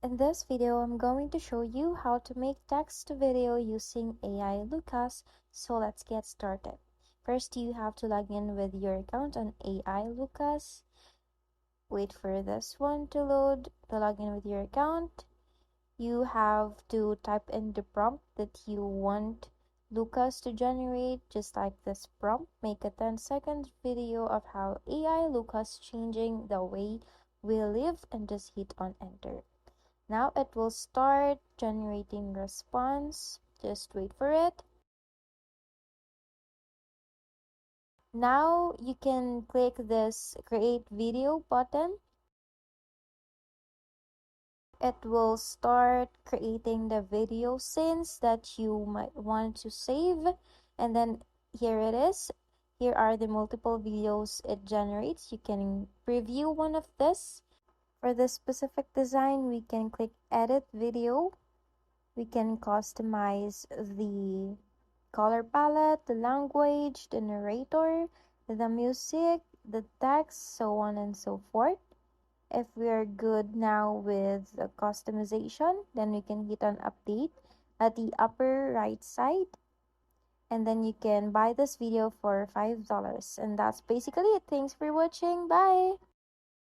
In this video, I'm going to show you how to make text to video using AI Lucas. So let's get started. First, you have to log in with your account on AI Lucas. Wait for this one to load to log in with your account. You have to type in the prompt that you want Lucas to generate, just like this prompt. Make a 10-second video of how AI Lucas changing the way we live and just hit on enter. Now it will start generating response. Just wait for it. Now you can click this create video button. It will start creating the video scenes that you might want to save. And then here it is. Here are the multiple videos it generates. You can preview one of this. For this specific design, we can click edit video. We can customize the color palette, the language, the narrator, the music, the text, so on and so forth. If we are good now with the customization, then we can hit on update at the upper right side. And then you can buy this video for $5. And that's basically it. Thanks for watching. Bye!